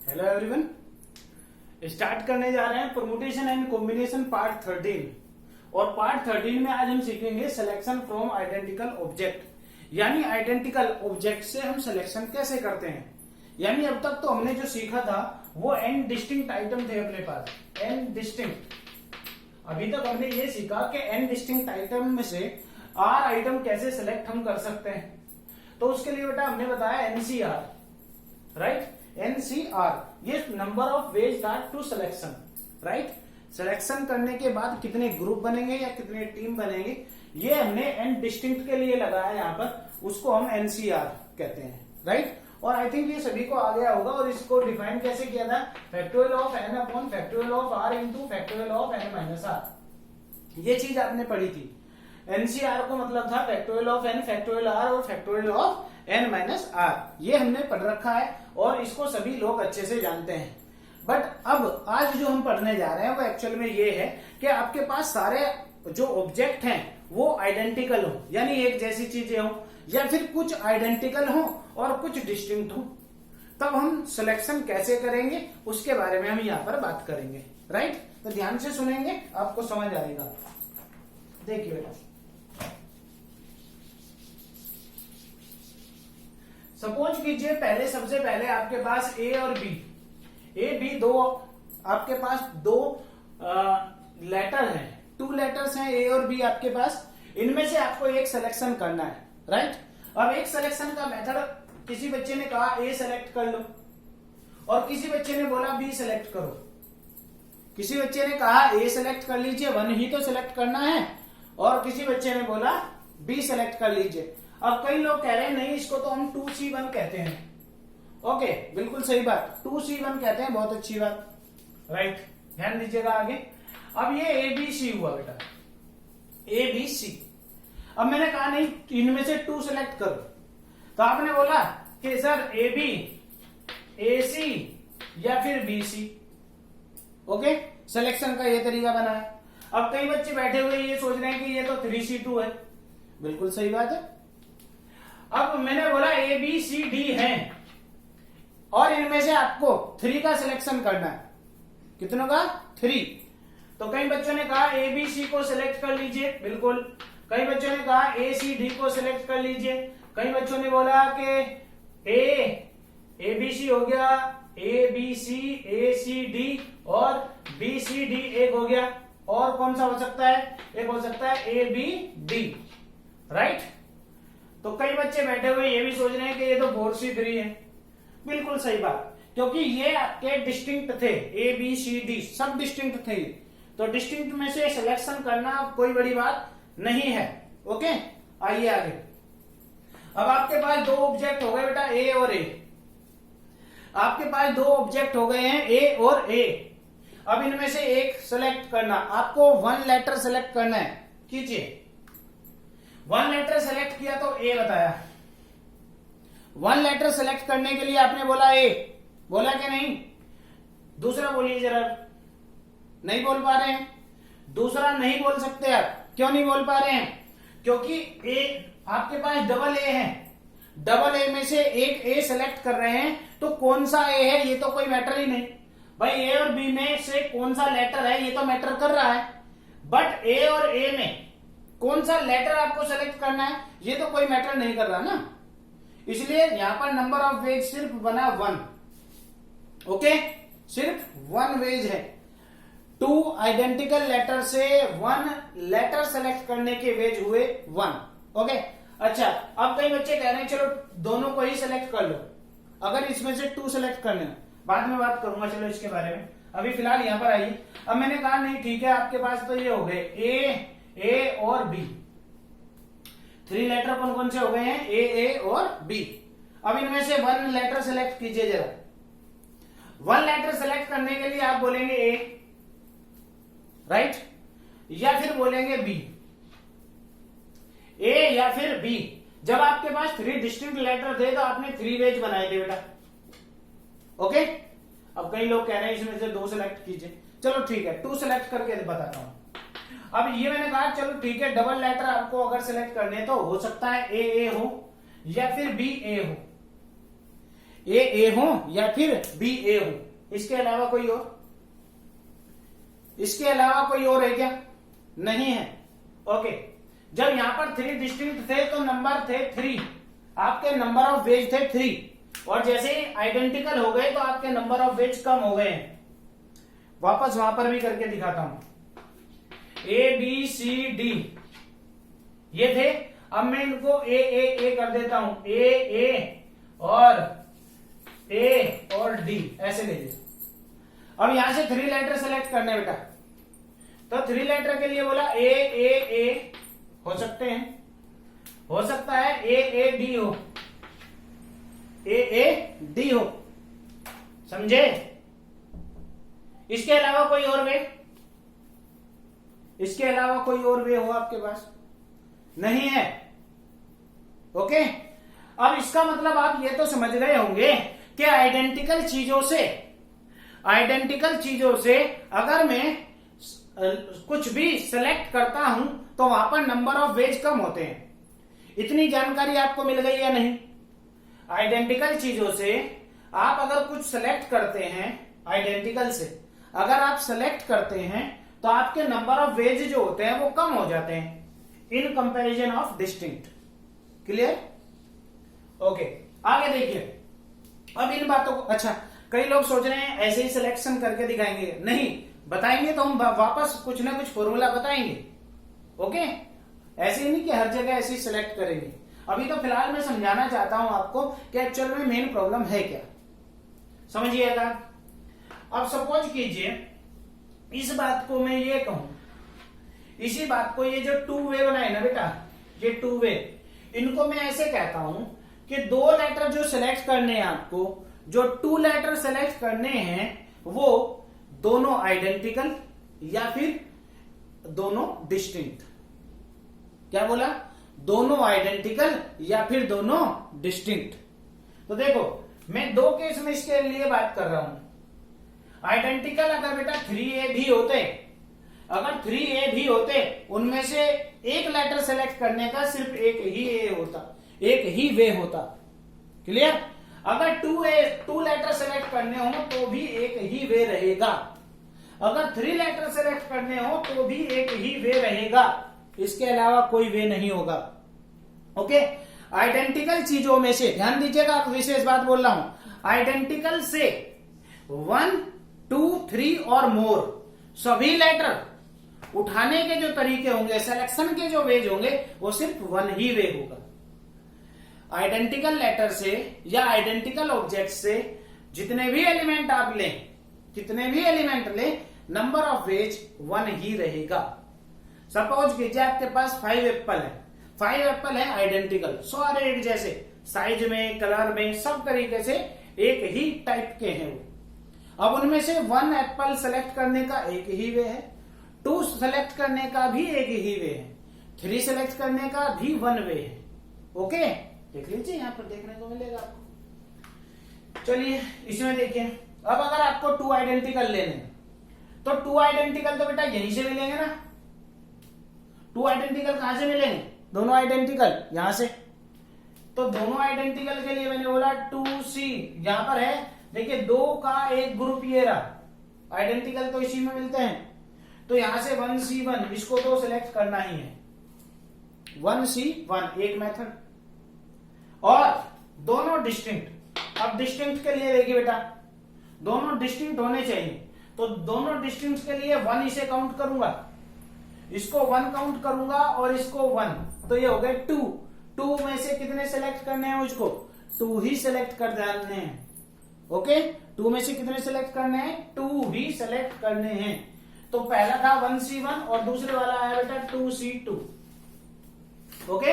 Hello everyone. Start करने जा रहे हैं परमुटेशन एंड कॉम्बिनेशन पार्ट 13 और पार्ट 13 में आज हम सीखेंगे सिलेक्शन फ्रॉम आइडेंटिकल ऑब्जेक्ट, यानी आइडेंटिकल ऑब्जेक्ट से हम सिलेक्शन कैसे करते हैं। यानी अब तक तो हमने जो सीखा था वो n डिस्टिंक्ट आइटम थे अपने पास, n डिस्टिंक्ट। अभी तक हमने ये सीखा कि n डिस्टिंक्ट आइटम में से r आइटम कैसे सिलेक्ट हम कर सकते हैं। तो उसके लिए बेटा हमने बताया NCR, राइट। NCR ये number of ways that to selection, right. Selection करने के बाद कितने ग्रुप बनेंगे या कितने टीम बनेंगे, ये हमने n डिस्टिंक्ट के लिए लगाया यहाँ पर, उसको हम NCR कहते हैं, राइट। और आई थिंक ये सभी को आ गया होगा। और इसको डिफाइन कैसे किया था, factorial of n upon factorial of r into factorial of n minus r। ये चीज आपने पढ़ी थी। NCR को मतलब था factorial of n, factorial r और factorial of n minus r। ये हमने पढ़ रखा है और इसको सभी लोग अच्छे से जानते हैं। बट अब आज जो हम पढ़ने जा रहे हैं वो एक्चुअल में ये है कि आपके पास सारे जो ऑब्जेक्ट हैं वो आइडेंटिकल हो, यानी एक जैसी चीजें हो, या फिर कुछ आइडेंटिकल हो और कुछ डिस्टिंक्ट हो। तब हम सिलेक्शन कैसे करेंगे उसके बारे में हम यहाँ पर बात करेंगे, राइट। तो ध्यान से सुनेंगे, आपको समझ आएगा। देखिए बेटा, सपोज कीजिए पहले सबसे पहले आपके पास ए और बी दो आपके पास दो लेटर हैं, टू लेटर्स हैं ए और बी आपके पास। इनमें से आपको एक सिलेक्शन करना है, राइट। अब एक सिलेक्शन का मेथड, किसी बच्चे ने कहा ए सेलेक्ट कर लो और किसी बच्चे ने बोला बी सेलेक्ट करो। किसी बच्चे ने कहा ए सेलेक्ट कर लीजिए, वन ही तो सिलेक्ट करना है, और किसी बच्चे ने बोला बी सेलेक्ट कर लीजिए। अब कई लोग कह रहे हैं नहीं, इसको तो हम 2C1 कहते हैं। ओके, बिल्कुल सही बात, 2C1 कहते हैं, बहुत अच्छी बात, राइट। ध्यान दीजिएगा आगे। अब ये ABC हुआ बेटा, ABC। अब मैंने कहा नहीं इनमें से 2 सेलेक्ट करो, तो आपने बोला कि सर AB, AC या फिर BC। ओके, सिलेक्शन का ये तरीका बना है। अब कई बच्चे बैठे हुए ये सोच रहे हैं कि ये तो 3C2 है, बिल्कुल सही बात है। अब मैंने बोला ABCD है और इनमें से आपको 3 का सिलेक्शन करना है। कितनों का? 3। तो कई बच्चों ने कहा ABC को सिलेक्ट कर लीजिए, बिल्कुल। कई बच्चों ने कहा ACD को सिलेक्ट कर लीजिए। कई बच्चों ने बोला कि ABC हो गया, ABC, ACD और BCD एक हो गया। और कौन सा हो सकता है? एक हो सकता है ABD, राइट। तो कई बच्चे बैठे हुए ये भी सोच रहे हैं कि ये तो 4C3 है, बिल्कुल सही बात, क्योंकि ये आपके डिस्टिंक्ट थे, ABCD सब डिस्टिंक्ट थे। तो डिस्टिंक्ट में से सिलेक्शन करना कोई बड़ी बात नहीं है। ओके, आइए आगे। अब आपके पास दो ऑब्जेक्ट हो गए बेटा, ए और ए। आपके पास दो ऑब्जेक्ट हो गए हैं ए और ए। अब इनमें से एक सिलेक्ट करना, आपको 1 लेटर सिलेक्ट करना है। कीजिए, 1 लेटर सेलेक्ट किया तो ए बताया। 1 लेटर सेलेक्ट करने के लिए आपने बोला ए, बोला कि नहीं? दूसरा बोलिए जरा। नहीं बोल पा रहे हैं? दूसरा नहीं बोल सकते आप। क्यों नहीं बोल पा रहे हैं? क्योंकि ए आपके पास डबल ए है, डबल ए में से एक ए सेलेक्ट कर रहे हैं, तो कौन सा ए है ये तो कोई मैटर ही नहीं। भाई ए और बी में से कौन सा लेटर है ये तो मैटर कर रहा है, बट ए और ए में कौन सा लेटर आपको सेलेक्ट करना है ये तो कोई मैटर नहीं कर रहा ना। इसलिए यहां पर नंबर ऑफ वेज सिर्फ बना 1। ओके, सिर्फ 1 वेज है। 2 आइडेंटिकल लेटर से 1 लेटर सेलेक्ट करने के वेज हुए 1। ओके, अच्छा। अब कई बच्चे कह रहे हैं चलो दोनों को ही सेलेक्ट कर लो, अगर इसमें से 2 सेलेक्ट करने, बाद में बात करूंगा चलो इसके बारे में, अभी फिलहाल यहां पर आइए। अब मैंने कहा नहीं ठीक है, आपके पास तो ये हो गए ए और बी। 3 लेटर कौन कौन से हो गए हैं? ए और बी। अब इनमें से 1 लेटर सेलेक्ट कीजिए जरा। 1 लेटर सेलेक्ट करने के लिए आप बोलेंगे ए, राइट, या फिर बोलेंगे बी। ए या फिर बी। जब आपके पास 3 डिस्टिंक्ट लेटर थे तो आपने 3 वेज बनाए थे बेटा। ओके, अब कई लोग कह रहे हैं इसमें से 2 सेलेक्ट कीजिए। चलो ठीक है, 2 सेलेक्ट करके बताता हूं। अब ये मैंने कहा चलो ठीक है, डबल लेटर आपको अगर सिलेक्ट करने तो हो सकता है ए हो या फिर बी ए हो। ए हो या फिर बी ए हो, इसके अलावा कोई और, इसके अलावा कोई और है क्या? नहीं है। ओके, जब यहां पर 3 डिस्टिंक्ट थे तो नंबर थे 3, आपके नंबर ऑफ वेज थे 3, और जैसे ही आइडेंटिकल हो गए तो आपके नंबर ऑफ वेज कम हो गए हैं। वापस वहां पर भी करके दिखाता हूं। ए बी सी डी ये थे, अब मैं इनको ए कर देता हूं, ए और डी ऐसे ले लिया। अब यहां से 3 लेटर सेलेक्ट करने बेटा, तो 3 लेटर के लिए बोला ए हो सकते हैं, हो सकता है ए डी हो, ए डी हो, समझे? इसके अलावा कोई और वे, इसके अलावा कोई और वे हो आपके पास? नहीं है। ओके, अब इसका मतलब आप ये तो समझ गए होंगे कि आइडेंटिकल चीजों से अगर मैं कुछ भी सेलेक्ट करता हूं तो वहां पर नंबर ऑफ वेज कम होते हैं। इतनी जानकारी आपको मिल गई या नहीं? आइडेंटिकल चीजों से आप अगर कुछ सेलेक्ट करते हैं, आइडेंटिकल से अगर आप सेलेक्ट करते हैं तो आपके नंबर ऑफ वेज जो होते हैं वो कम हो जाते हैं in comparison of distinct. Clear? Okay, आगे देखिए। अब इन बातों को, अच्छा कई लोग सोच रहे हैं ऐसे ही सिलेक्शन करके दिखाएंगे, नहीं बताएंगे तो हम वापस कुछ ना कुछ फॉर्मूला बताएंगे। ओके, ऐसे ही नहीं कि हर जगह ऐसे ही सिलेक्ट करेंगे। अभी तो फिलहाल मैं समझाना चाहता हूं आपको कि एक्चुअल में मेन प्रॉब्लम है क्या, समझिएगा। अब सपोज कीजिए इस बात को मैं ये कहूं, इसी बात को, ये जो 2 वे बनाए ना बेटा, ये 2 वे, इनको मैं ऐसे कहता हूं कि 2 लेटर जो सिलेक्ट करने हैं आपको, जो 2 लेटर सिलेक्ट करने हैं वो दोनों आइडेंटिकल या फिर दोनों डिस्टिंक्ट। क्या बोला? दोनों आइडेंटिकल या फिर दोनों डिस्टिंक्ट। तो देखो मैं 2 केस में इसके लिए बात कर रहा हूं। आइडेंटिकल अगर बेटा 3A भी होते, अगर 3A भी होते, उनमें से एक लेटर सेलेक्ट करने का सिर्फ एक ही ए होता, एक ही वे होता। क्लियर? अगर 2 लेटर सेलेक्ट करने हो तो भी एक ही वे रहेगा, अगर 3 लेटर सेलेक्ट करने हो तो भी एक ही वे रहेगा, इसके अलावा कोई वे नहीं होगा। ओके, आइडेंटिकल चीजों में से ध्यान दीजिएगा, आप विशेष बात बोल रहा हूं, आइडेंटिकल से 1, 2, 3 और मोर सभी लेटर उठाने के जो तरीके होंगे, सिलेक्शन के जो वेज होंगे, वो सिर्फ 1 ही वे होगा। आइडेंटिकल लेटर से या आइडेंटिकल ऑब्जेक्ट से जितने भी एलिमेंट आप लें, कितने भी एलिमेंट लें, नंबर ऑफ वेज 1 ही रहेगा। सपोज कीजिए आपके पास 5 एप्पल है, 5 एप्पल है आइडेंटिकल, सारे एक जैसे, साइज में, कलर में, सब तरीके से एक ही टाइप के हैं वो। अब उनमें से 1 एप्पल सेलेक्ट करने का एक ही वे है, 2 सेलेक्ट करने का भी एक ही वे है, 3 सेलेक्ट करने का भी 1 वे है। ओके, देख लीजिए यहां पर देखने को मिलेगा आपको। चलिए इसमें देखिए, अब अगर आपको 2 आइडेंटिकल लेने तो 2 आइडेंटिकल तो बेटा यहीं से मिलेंगे ना। 2 आइडेंटिकल कहां से मिलेंगे? दोनों आइडेंटिकल यहां से। तो दोनों आइडेंटिकल के लिए मैंने बोला 2C, यहां पर है देखिए 2 का एक ग्रुप ये रहा, आइडेंटिकल तो इसी में मिलते हैं। तो यहां से 1C1, इसको तो सिलेक्ट करना ही है, 1C1 एक मेथड। और दोनों डिस्टिंक्ट, अब डिस्टिंक्ट के लिए देखिए बेटा, दोनों डिस्टिंक्ट होने चाहिए, तो दोनों डिस्टिंक्ट के लिए 1 इसे काउंट करूंगा, इसको 1 काउंट करूंगा और इसको 1, तो ये हो गए 2। 2 में से कितने सेलेक्ट करने हैं मुझको? 2 ही सेलेक्ट कर डालने हैं। ओके, 2 में से कितने सेलेक्ट करने हैं? 2 ही सेलेक्ट करने हैं। तो पहला था 1C1 और दूसरे वाला आया बेटा 2C2। ओके,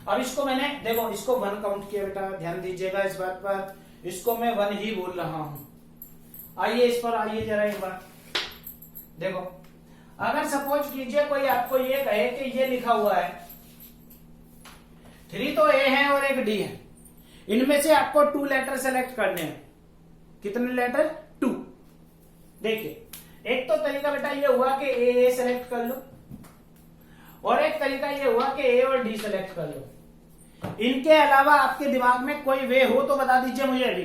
अब इसको मैंने देखो, इसको 1 काउंट किया बेटा, ध्यान दीजिएगा इस बात पर, इसको मैं 1 ही बोल रहा हूं। आइए इस पर आइए जरा एक बार देखो, अगर सपोज कीजिए कोई आपको ये कहे कि ये लिखा हुआ है 3 तो ए है और एक डी है, इनमें से आपको 2 लेटर सेलेक्ट करने हैं। कितने लेटर? 2। देखिए एक तो तरीका बेटा ये हुआ कि ए सेलेक्ट कर लो, और एक तरीका ये हुआ कि ए और डी सेलेक्ट कर लो। इनके अलावा आपके दिमाग में कोई वे हो तो बता दीजिए मुझे अभी,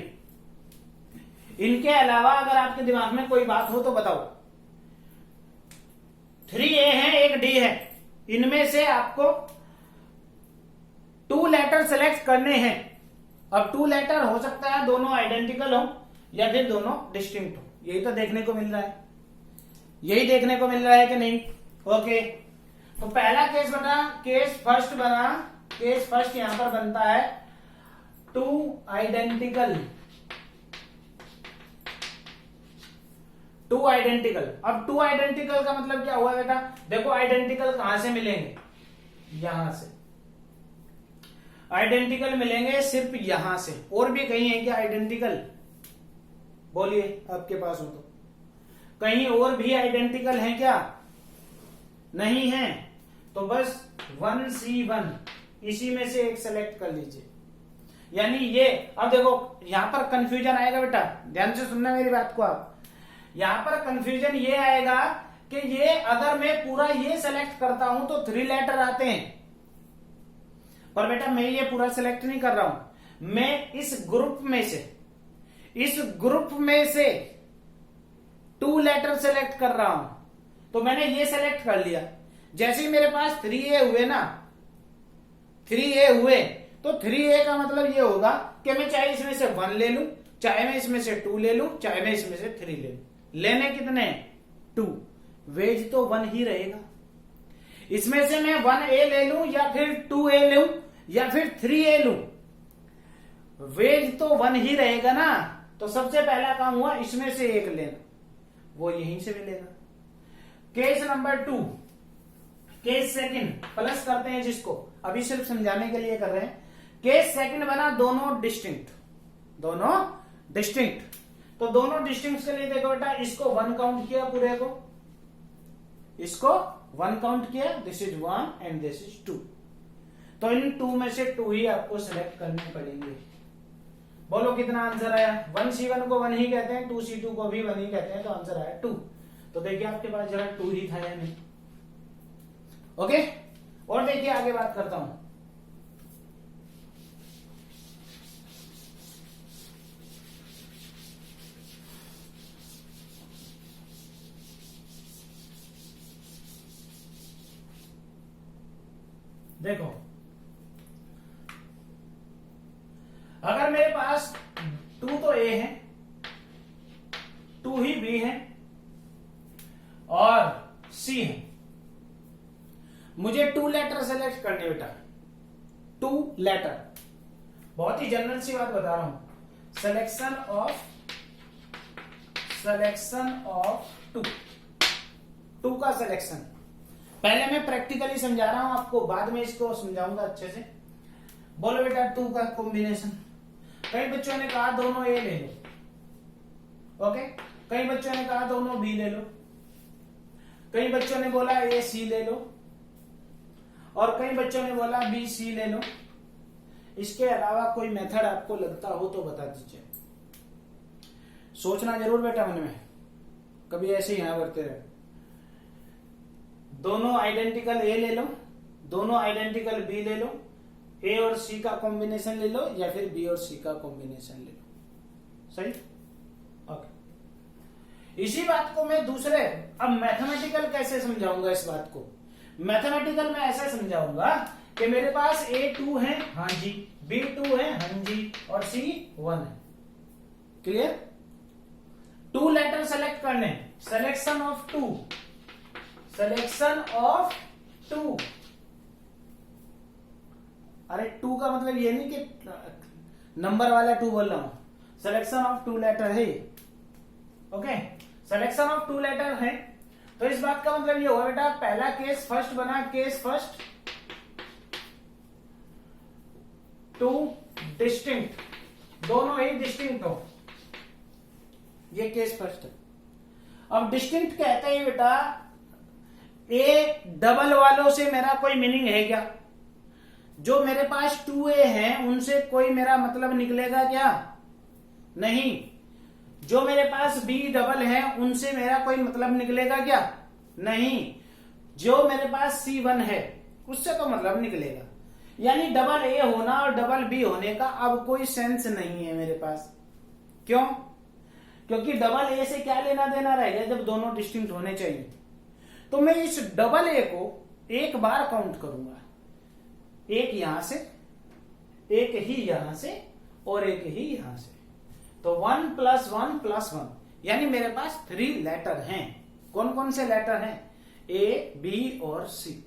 इनके अलावा अगर आपके दिमाग में कोई बात हो तो बताओ। 3A है, एक D है, इनमें से आपको 2 लेटर सेलेक्ट करने हैं। अब 2 लेटर हो सकता है दोनों आइडेंटिकल हो या फिर दोनों डिस्टिंक्ट हो, यही तो देखने को मिल रहा है, यही देखने को मिल रहा है कि नहीं। ओके, तो पहला केस बना, केस फर्स्ट बना, केस फर्स्ट यहां पर बनता है 2 आइडेंटिकल, 2 आइडेंटिकल। अब 2 आइडेंटिकल का मतलब क्या हुआ बेटा, देखो आइडेंटिकल कहां से मिलेंगे, यहां से आइडेंटिकल मिलेंगे, सिर्फ यहां से। और भी कहीं है क्या आइडेंटिकल, बोलिए आपके पास हो तो, कहीं और भी आइडेंटिकल है क्या, नहीं है, तो बस 1C1 इसी में से एक सेलेक्ट कर लीजिए। यानी ये, अब देखो यहां पर कंफ्यूजन आएगा बेटा, ध्यान से सुनना मेरी बात को आप। यहां पर कंफ्यूजन ये आएगा कि ये अगर मैं पूरा ये सेलेक्ट करता हूं तो 3 लेटर आते हैं, पर बेटा मैं ये पूरा सेलेक्ट नहीं कर रहा हूं, मैं इस ग्रुप में से 2 लेटर सेलेक्ट कर रहा हूं। तो मैंने ये सेलेक्ट कर लिया, जैसे ही मेरे पास 3A हुए ना, 3A हुए, तो 3A का मतलब ये होगा कि मैं चाहे इसमें से 1 ले लूं, चाहे मैं इसमें से 2 ले लूं, चाहे मैं इसमें से 3 ले लूं। लेने कितने, 2, वेज तो 1 ही रहेगा। इसमें से मैं 1A ले लूं या फिर 2A लूं या फिर 3A लूं, वेज तो 1 ही रहेगा ना। तो सबसे पहला काम हुआ इसमें से एक लेना, वो यहीं से मिलेगा। Case number 2, case second plus करते हैं जिसको, अभी सिर्फ समझाने के लिए कर रहे हैं। केस सेकंड बना दोनों डिस्टिंक्ट, दोनों डिस्टिंक्ट। तो दोनों डिस्टिंक्ट के लिए देखो बेटा, इसको 1 काउंट किया पूरे को, इसको 1 काउंट किया, this is 1 and this is 2। तो इन 2 में से 2 ही आपको सिलेक्ट करने पड़ेंगे। बोलो कितना आंसर आया, 1C1 को 1 ही कहते हैं, 2C2 को भी 1 ही कहते हैं, तो आंसर आया 2। तो देखिए आपके पास जरा 2 ही था या नहीं। ओके, और देखिए आगे बात करता हूं। देखो अगर मेरे पास 2 तो A है, 2 ही B है और C है, मुझे 2 लेटर सेलेक्ट करने बेटा, 2 लेटर। बहुत ही जनरल सी बात बता रहा हूं, सिलेक्शन ऑफ 2 का सिलेक्शन। पहले मैं प्रैक्टिकली समझा रहा हूं आपको, बाद में इसको समझाऊंगा अच्छे से। बोलो बेटा 2 का कॉम्बिनेशन। कई बच्चों ने कहा दोनों A ले लो, ओके, कई बच्चों ने कहा दोनों B ले लो, कई बच्चों ने बोला A C ले लो, और कई बच्चों ने बोला B C ले लो। इसके अलावा कोई मेथड आपको लगता हो तो बता दीजिए। सोचना जरूर बेटा मन में, कभी ऐसे ही यहां करते रहे। दोनों आइडेंटिकल A ले लो, दोनों आइडेंटिकल B ले लो, A और C का कॉम्बिनेशन ले लो, या फिर B और C का कॉम्बिनेशन ले लो। सही, ओके। इसी बात को मैं दूसरे, अब मैथमेटिकल कैसे समझाऊंगा इस बात को। मैथमेटिकल में ऐसे समझाऊंगा कि मेरे पास A2 है, हाँ जी, B2 है, हाँ जी, और C1 है। क्लियर। 2 लेटर सेलेक्ट करने, सिलेक्शन ऑफ 2, सिलेक्शन ऑफ 2। अरे 2 का मतलब ये नहीं कि नंबर वाला 2 बोल रहा हूं, सिलेक्शन ऑफ 2 लेटर है, ओके, सिलेक्शन ऑफ 2 लेटर है। तो इस बात का मतलब ये हुआ बेटा, पहला केस फर्स्ट बना, केस फर्स्ट 2 डिस्टिंक्ट, दोनों ही डिस्टिंक्ट हो, ये केस फर्स्ट है। अब डिस्टिंक्ट कहते हैं बेटा, ए डबल वालों से मेरा कोई मीनिंग है क्या, जो मेरे पास 2A है उनसे कोई मेरा मतलब निकलेगा क्या, नहीं। जो मेरे पास B डबल है उनसे मेरा कोई मतलब निकलेगा क्या, नहीं। जो मेरे पास C1 है उससे तो मतलब निकलेगा। यानी डबल A होना और डबल B होने का अब कोई सेंस नहीं है मेरे पास। क्यों, क्योंकि डबल ए से क्या लेना देना रहेगा जब दोनों डिस्टिंक्ट होने चाहिए। तो मैं इस डबल ए को एक बार काउंट करूंगा, एक यहां से, एक ही यहां से और एक ही यहां से। तो 1 + 1 + 1 यानी मेरे पास 3 लेटर हैं। कौन कौन से लेटर हैं? ए, बी और सी।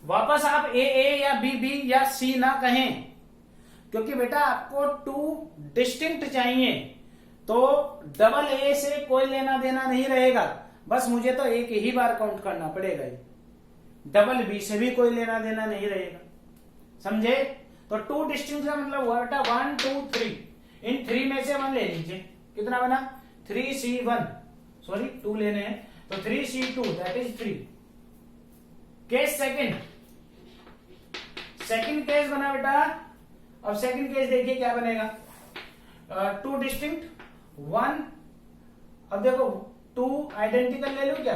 वापस आप ए या बी या सी ना कहें, क्योंकि बेटा आपको 2 डिस्टिंक्ट चाहिए, तो डबल ए से कोई लेना देना नहीं रहेगा, बस मुझे तो एक ही बार काउंट करना पड़ेगा। डबल बी से भी कोई लेना देना नहीं रहेगा, समझे? तो 2 डिस्टिंक्ट का मतलब हुआ बेटा 1 2 3। इन 3 में से 1 ले लीजिए। कितना बना? 3C1, सॉरी 2 लेने हैं, तो 3C2 that is 3। Case second case बना बेटा। अब सेकंड केस देखिए क्या बनेगा। 2 डिस्टिंक्ट 1। अब देखो 2 आइडेंटिकल ले लो क्या?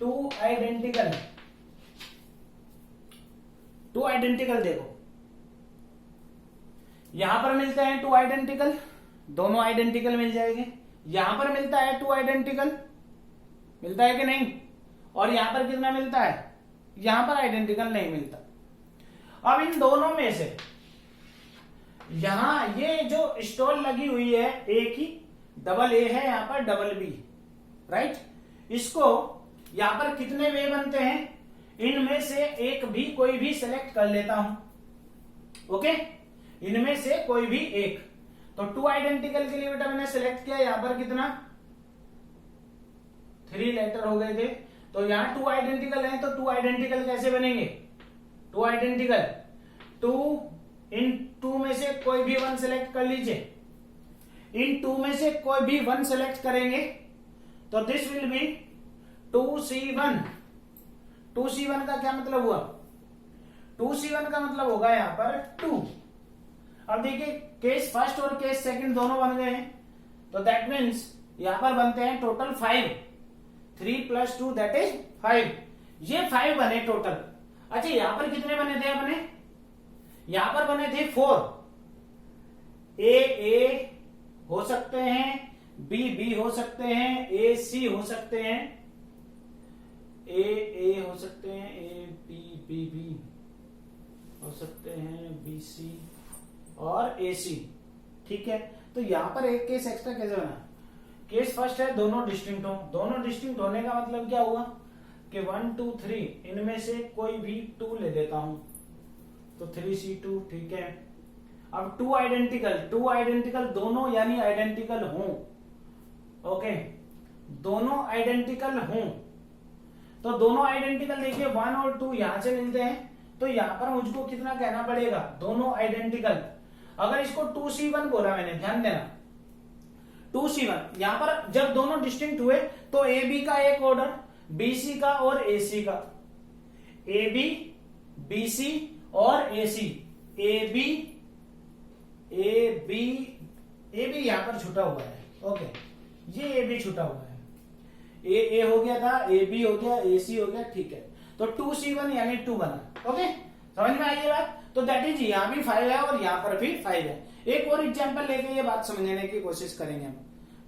2 आइडेंटिकल देखो, यहां पर मिलते हैं 2 आइडेंटिकल, दोनों आइडेंटिकल मिल जाएंगे। यहां पर मिलता है 2 आइडेंटिकल, मिलता है कि नहीं? और यहां पर कितना मिलता है? यहां पर आइडेंटिकल नहीं मिलता। अब इन दोनों में से यहां ये जो स्टॉल लगी हुई है, एक ही डबल ए है, यहां पर डबल बी, राइट? इसको यहां पर कितने वे बनते हैं? इनमें से एक भी कोई भी सिलेक्ट कर लेता हूं, ओके? इनमें से कोई भी एक। तो 2 आइडेंटिकल के लिए बेटा मैंने सिलेक्ट किया, यहां पर कितना? 3 लेटर हो गए थे। तो यहां 2 आइडेंटिकल हैं, तो 2 आइडेंटिकल कैसे बनेंगे? 2 आइडेंटिकल 2, इन 2 में से कोई भी 1 सिलेक्ट कर लीजिए। इन 2 में से कोई भी 1 सिलेक्ट करेंगे तो this will be 2C1। 2C1 का क्या मतलब हुआ? 2C1 का मतलब होगा यहां पर 2। अब देखिए केस फर्स्ट और केस सेकंड दोनों बन गए हैं, तो दैट मीन्स यहां पर बनते हैं टोटल 5। 3 + 2 that is 5। ये 5 बने टोटल। अच्छा यहां पर कितने बने थे अपने? यहां पर बने थे 4। ए हो सकते हैं, बी हो सकते हैं, ए सी हो सकते हैं, ए हो सकते हैं, ए बी हो सकते हैं, बी सी और ए सी, ठीक है? तो यहां पर एक केस एक्स्ट्रा कैसे बना? केस फर्स्ट है दोनों डिस्टिंक्ट हो। दोनों डिस्टिंक्ट होने का मतलब क्या हुआ कि 1 2 3 इनमें से कोई भी 2 ले लेता हूं, तो 3C2, ठीक है? अब 2 आइडेंटिकल दोनों यानी आइडेंटिकल हों, ओके? दोनों आइडेंटिकल हों, तो दोनों आइडेंटिकल देखिए 1 और 2 यहां से मिलते हैं, तो यहां पर मुझको कितना कहना पड़ेगा? दोनों आइडेंटिकल। अगर इसको 2C1 बोला मैंने, ध्यान देना 2C1, यहां पर जब दोनों डिस्टिंक्ट हुए तो ए बी का एक ऑर्डर, बीसी का और एसी का, ए बी बी सी और एसी, ए बी यहां पर छुटा हुआ है, ओके? ये ए बी छुटा हुआ है, ए हो गया था, ए बी हो गया, ए सी हो गया, ठीक है? तो 2C1 यानी 2 बना, ओके? समझ में आई ये बात? तो दैट इज यहां भी 5 है और यहां पर भी 5 है। एक और एग्जांपल लेके ये बात समझने की कोशिश करेंगे हम।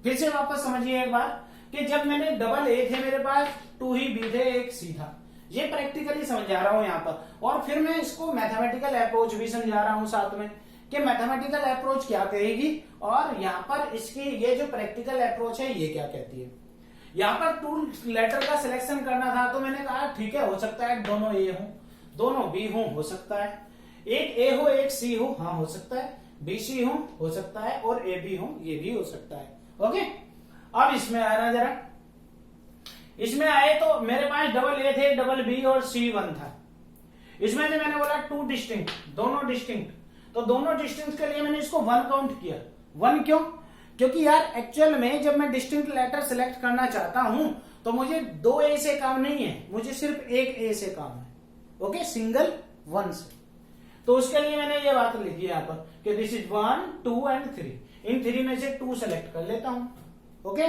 फिर से वापस समझिए एक बार कि जब मैंने डबल ए थे मेरे पास, 2 ही बी थे, एक सी था। ये प्रैक्टिकली समझा रहा हूं यहां पर, और फिर मैं इसको मैथमेटिकल अप्रोच भी समझा रहा हूं साथ में कि मैथमेटिकल अप्रोच क्या कहेगी और यहाँ पर इसकी ये जो प्रैक्टिकल अप्रोच है ये क्या कहती है। यहाँ पर 2 लेटर का सिलेक्शन करना था, तो मैंने कहा ठीक है, हो सकता है दोनों ए हो, दोनों बी हो सकता है, एक ए हो एक सी हो, हाँ हो सकता है, बी सी हो सकता है, और ए बी हो, ये भी हो सकता है, ओके? अब इसमें आना जरा, इसमें आए तो मेरे पास डबल ए थे, डबल बी और C1 था। इसमें से मैंने बोला 2 डिस्टिंक्ट, दोनों डिस्टिंक्ट, तो दोनों डिस्टिंक्ट के लिए मैंने इसको 1 काउंट किया। 1 क्यों? क्योंकि यार एक्चुअल में जब मैं डिस्टिंक्ट लेटर सिलेक्ट करना चाहता हूं तो मुझे 2 ए से काम नहीं है, मुझे सिर्फ एक ए से काम है, ओके? सिंगल 1 से। तो उसके लिए मैंने ये बात लिखी यहां पर कि दिस इज 1 2 एंड 3, इन 3 में से 2 सेलेक्ट कर लेता हूं, ओके?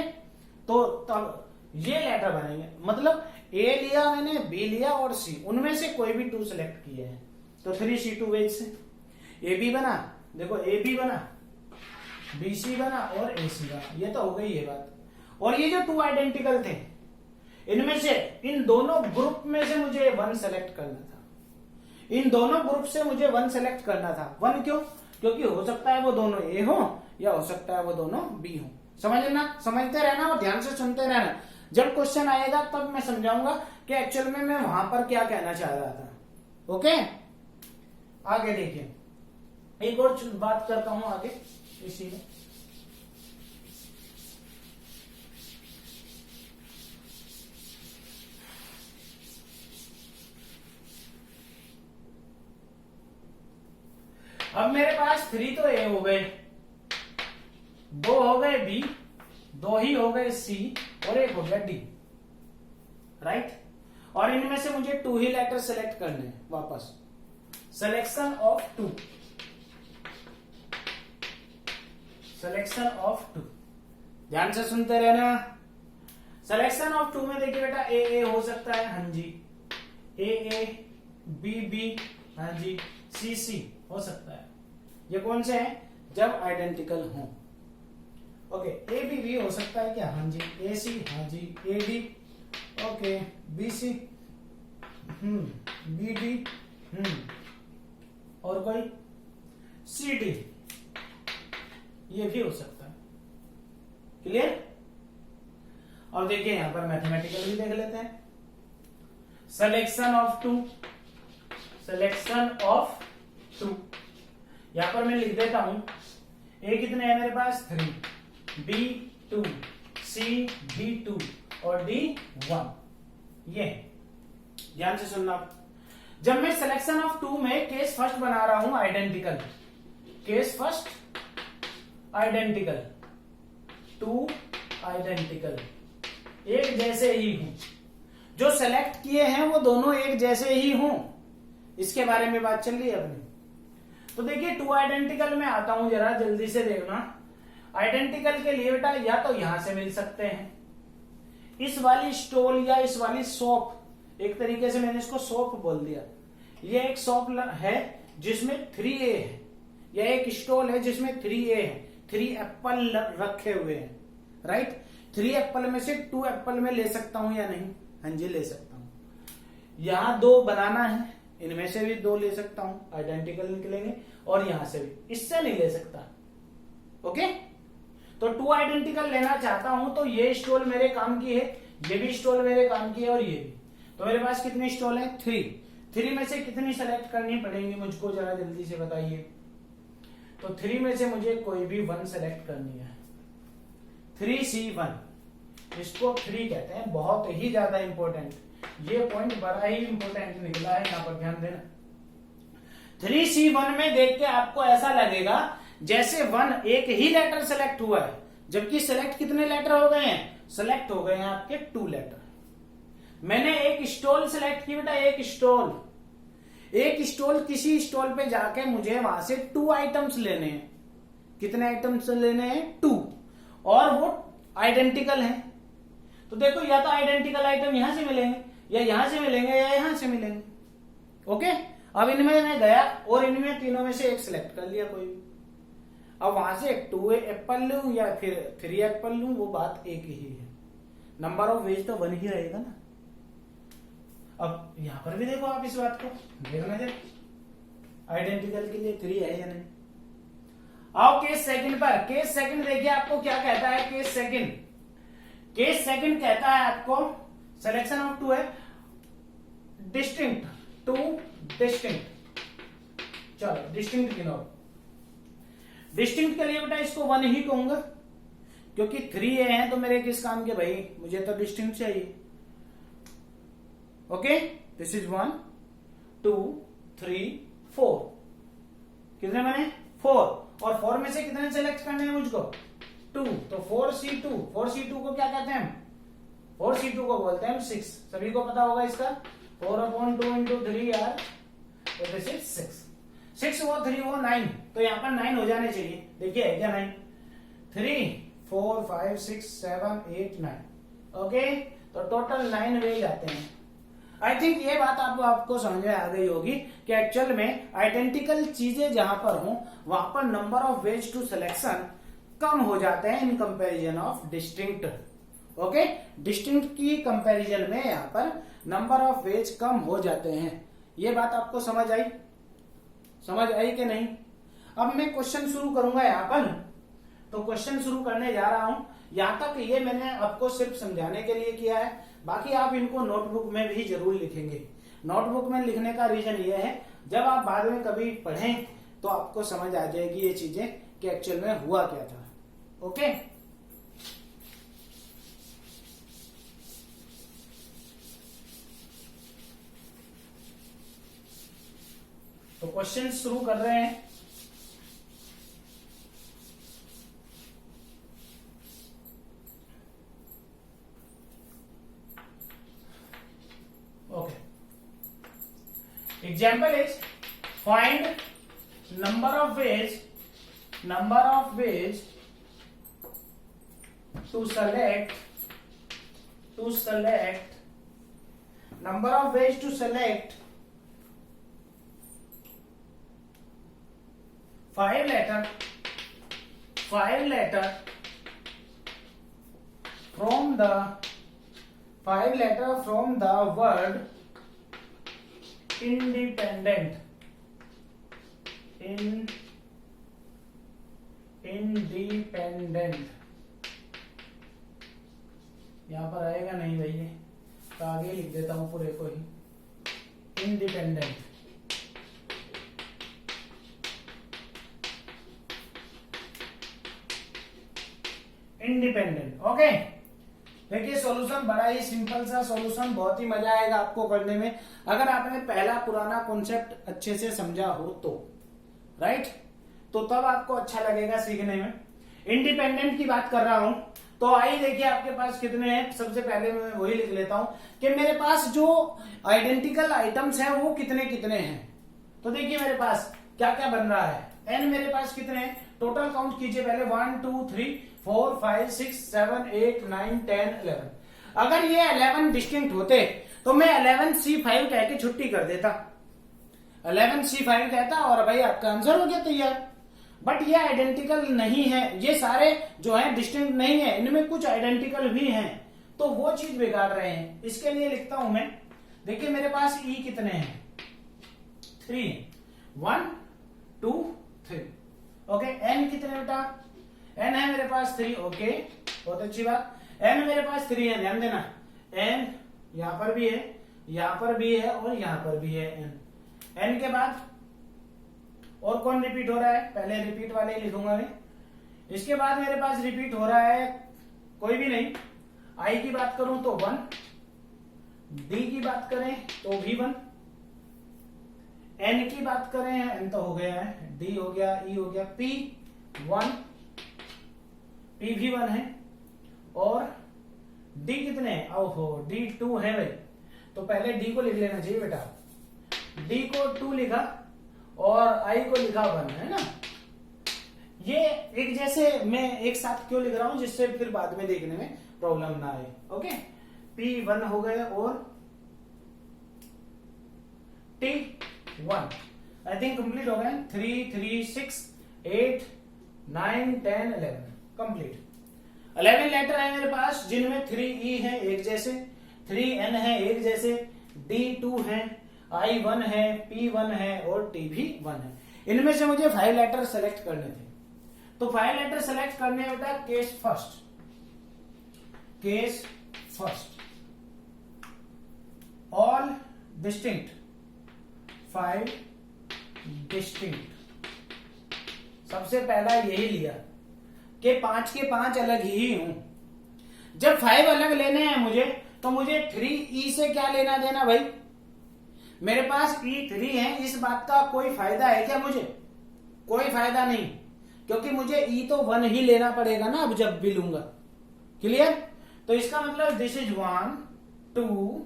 तो तब ये लेटर बनेंगे, मतलब ए लिया मैंने, बी लिया और सी, उनमें से कोई भी 2 सेलेक्ट किए हैं, तो 3C2 वेज से ए बी बना। देखो ए बी बना, BC बना और AC बना। ये तो हो गई ये बात। और ये जो 2 आइडेंटिकल थे, इनमें से इन दोनों ग्रुप में से मुझे 1 सेलेक्ट करना था। इन दोनों ग्रुप से मुझे 1 सेलेक्ट करना था। 1 क्यों? क्योंकि हो सकता है वो दोनों A हो या हो सकता है वो दोनों B हो। समझते रहना और ध्यान से सुनते रहना। जब क्वेश्चन आएगा तब मैं समझाऊंगा कि एक्चुअल में मैं वहां पर क्या कहना चाह रहा था। ओके, आगे देखिए, एक और बात करता हूं आगे इसी में। अब मेरे पास 3 तो A हो गए, 2 हो गए B, 2 ही हो गए C और 1 हो गया D, राइट। और इनमें से मुझे 2 ही लेटर सेलेक्ट करने हैं वापस। सिलेक्शन ऑफ 2, सिलेक्शन ऑफ 2, ध्यान से सुनते रहना। सिलेक्शन ऑफ 2 में देखिए बेटा, A हो सकता है, हाँ जी, A B हाँ जी, C हो सकता है। ये कौन से हैं? जब आइडेंटिकल हों। ओके, ABB हो सकता है क्या? हाँ जी, AC हाँ जी, AD ओके, BC BD और कोई CD, ये भी हो सकता है। क्लियर? और देखिए यहां पर मैथमेटिकल भी देख लेते हैं। सिलेक्शन ऑफ 2, सिलेक्शन ऑफ 2, यहां पर मैं लिख देता हूं। A कितने हैं मेरे पास? 3, B 2, C B 2 और D 1। ये ध्यान से सुनना। जब मैं सिलेक्शन ऑफ 2 में केस फर्स्ट बना रहा हूं identical, case first identical, 2 identical एक जैसे ही हूं, जो सेलेक्ट किए हैं वो दोनों एक जैसे ही हों, इसके बारे में बात चल रही है अपनी। तो देखिए 2 आइडेंटिकल में आता हूं, जरा जल्दी से देखना। आइडेंटिकल के लिए बेटा या तो यहां से मिल सकते हैं, इस वाली स्टॉल या इस वाली शॉप, एक तरीके से मैंने इसको शॉप बोल दिया। ये एक शॉप है जिसमें 3A है, या एक स्टॉल है जिसमें 3A है, 3 एप्पल रखे हुए हैं, राइट। 3 एप्पल में से 2 एप्पल में ले सकता हूं या नहीं? हाँ जी, ले सकता हूं। यहां 2 बनाना है, इनमें से भी 2 ले सकता हूं, आइडेंटिकल निकलेंगे, और यहां से भी, इससे नहीं ले सकता। ओके, तो 2 आइडेंटिकल लेना चाहता हूं तो ये स्टॉल मेरे काम की है, ये भी स्टॉल मेरे काम की है, और ये भी। तो मेरे पास कितनी स्टॉल है? 3 में से कितनी सेलेक्ट करनी पड़ेंगी मुझको, जरा जल्दी से बताइए। तो 3 में से मुझे कोई भी 1 सेलेक्ट करनी है। 3C1, इसको 3 कहते हैं, बहुत ही ज्यादा इंपॉर्टेंट। ये पॉइंट बड़ा ही इंपॉर्टेंट निकला है, यहां पर ध्यान देना। 3C1 में देख के आपको ऐसा लगेगा जैसे 1 एक ही लेटर सेलेक्ट हुआ है, जबकि सेलेक्ट कितने लेटर हो गए हैं? सेलेक्ट हो गए हैं आपके 2 लेटर। मैंने एक स्टॉल सेलेक्ट की बेटा, एक स्टॉल, किसी स्टॉल पे जाके मुझे वहां से 2 आइटम्स लेने हैं। कितने आइटम्स लेने हैं? 2, और वो आइडेंटिकल हैं। तो देखो, या तो आइडेंटिकल आइटम यहां से मिलेंगे, या यहां से मिलेंगे, या यहां से मिलेंगे। ओके, अब इनमें मैं गया और इनमें तीनों में से एक सिलेक्ट कर लिया कोई भी। अब वहां से 2 एप्पल लूं या फिर 3 एप्पल लूं, वो बात एक ही है। नंबर ऑफ वेज तो 1 ही रहेगा ना। अब यहां पर भी देखो आप इस बात को देखना जरा, आइडेंटिकल के लिए 3 है या नहीं। आओ केस सेकंड पर। केस सेकंड देखिए आपको क्या कहता है। केस सेकंड कहता है आपको सिलेक्शन ऑफ 2 है, डिस्टिंक्ट, 2 डिस्टिंक्ट। चलो डिस्टिंक्ट गिनो। डिस्टिंक्ट के लिए बेटा इसको 1 ही कहूंगा, क्योंकि 3A हैं तो मेरे किस काम के भाई, मुझे तो डिस्टिंक्ट चाहिए। Okay, this is 1 2 3 4। कितने बने? 4, और 4 में से कितने सेलेक्ट करने हैं मुझको? 2, तो 4C2। 4C2 को क्या कहते हैं? 4C2 को बोलते हैं 6। सभी को पता होगा इसका। 4/2 into 3 यार, तो दिस इज 6। 6 वो 3 वो 9, तो यहाँ पर 9 हो जाने चाहिए। देखिए है क्या 9? 3 4 5 6 7 8 9। ओके, तो टोटल 9 वे जाते हैं। आई थिंक ये बात आपको समझ में आ गई होगी कि एक्चुअल में आइडेंटिकल चीजें जहां पर हों वहां पर number of ways to selection कम हो जाते हैं in comparison of distinct. Okay, distinct की कंपैरिजन में यहाँ पर नंबर ऑफ वेज कम हो जाते हैं। ये बात आपको समझ आई? समझ आई कि नहीं? अब मैं क्वेश्चन शुरू करूंगा यहाँ पर। तो क्वेश्चन शुरू करने जा रहा हूं। यहाँ तक ये मैंने आपको सिर्फ समझाने के लिए किया है, बाकी आप इनको नोटबुक में भी जरूर लिखेंगे। नोटबुक में लिखने का रीजन ये है, जब आप बाद में कभी पढ़ें तो आपको समझ आ जाएगी ये चीजें कि एक्चुअल में हुआ क्या था। ओके, तो क्वेश्चन शुरू कर रहे हैं। Okay, example is find number of ways to select number of ways to select 5 letter from the word independent यहां पर आएगा नहीं भाई, ये तो आगे लिख देता हूं पूरे को ही, इंडिपेंडेंट। ओके, देखिए सॉल्यूशन बड़ा ही सिंपल सा सॉल्यूशन, बहुत ही मजा आएगा आपको करने में अगर आपने पहला पुराना कॉन्सेप्ट अच्छे से समझा हो तो, राइट? तो तब आपको अच्छा लगेगा सीखने में। इंडिपेंडेंट की बात कर रहा हूं, तो आइए देखिए आपके पास कितने हैं। सबसे पहले मैं वही लिख लेता हूं कि मेरे पास जो आइडेंटिकल आइटम्स हैं वो कितने कितने हैं। तो देखिए मेरे पास क्या क्या बन रहा है। एन मेरे पास कितने हैं, टोटल काउंट कीजिए पहले, 1 2 3 4 5 6 7 8 9 10 11। अगर ये 11 डिस्टिंक्ट होते तो मैं 11C5 कह के छुट्टी कर देता, 11C5 कहता और भाई आपका आंसर हो गया तैयार। बट ये आइडेंटिकल नहीं है, ये सारे जो है डिस्टिंक्ट नहीं है, इनमें कुछ आइडेंटिकल भी हैं, तो वो चीज बिगाड़ रहे हैं। इसके लिए लिखता हूं मैं, देखिए मेरे पास ई कितने हैं, 3, 1 2 3। ओके, एन कितने बेटा, एन है मेरे पास 3। ओके, बहुत अच्छी बात, एन मेरे पास 3 है, ध्यान देना। एन यहां पर भी है, यहां पर भी है और यहां पर भी है एन। एन के बाद और कौन रिपीट हो रहा है, पहले रिपीट वाले ही लिखूंगा मैं। इसके बाद मेरे पास रिपीट हो रहा है कोई भी नहीं। आई की बात करूं तो 1, डी की बात करें तो भी 1, एन की बात करें, एन तो हो गया है, डी हो गया, ई हो गया, पी 1, पी भी 1 है, और डी कितने हैं, ओहो डी 2 है भाई। तो पहले डी को लिख लेना चाहिए बेटा, डी को 2 लिखा और आई को लिखा 1, है ना। ये एक जैसे मैं एक साथ क्यों लिख रहा हूं, जिससे फिर बाद में देखने में प्रॉब्लम ना आए। ओके, पी 1 हो गए और टी 1 आई थिंक कंप्लीट हो गए। 3 3 6 8 9 10 11 कंप्लीट। 11 लेटर है मेरे पास, जिनमें 3E है एक जैसे, 3N है एक जैसे, D2 है, I1 है, P1 है और T भी 1 है। इनमें से मुझे 5 लेटर सेलेक्ट करने थे। तो 5 लेटर सेलेक्ट करने बेटा, case first all distinct, 5 distinct. सबसे पहला यही लिया कि 5 के 5 अलग ही हूं। जब 5 अलग लेने हैं मुझे, तो मुझे 3E से क्या लेना देना भाई, मेरे पास E3 है, इस बात का कोई फायदा है क्या मुझे? कोई फायदा नहीं, क्योंकि मुझे E तो 1 ही लेना पड़ेगा ना अब जब भी लूंगा। क्लियर? तो इसका मतलब दिस इज 1 2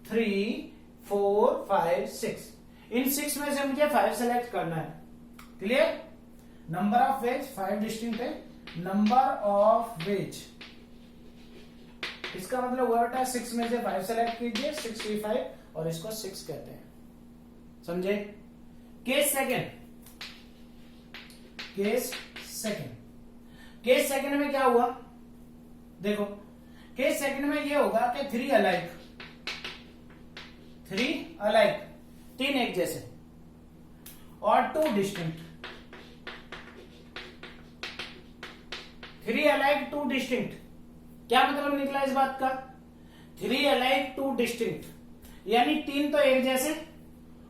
3 4 5 6। इन 6 में से मुझे 5 सेलेक्ट करना है। Clear? Number of veg 5 distinct है, नंबर ऑफ वेज इसका मतलब हुआ बेटा 6 में से 5 सेलेक्ट कीजिए, 65 और इसको 6 कहते हैं। समझे? केस सेकंड केस सेकंड में क्या हुआ, देखो केस सेकंड में ये होगा कि 3 अलाइक, 3 एक जैसे और 2 डिस्टिंक्ट, 3 अलाइक 2 डिस्टिंक्ट। क्या मतलब निकला इस बात का, 3 अलाइक 2 डिस्टिंक्ट, यानी 3 तो एक जैसे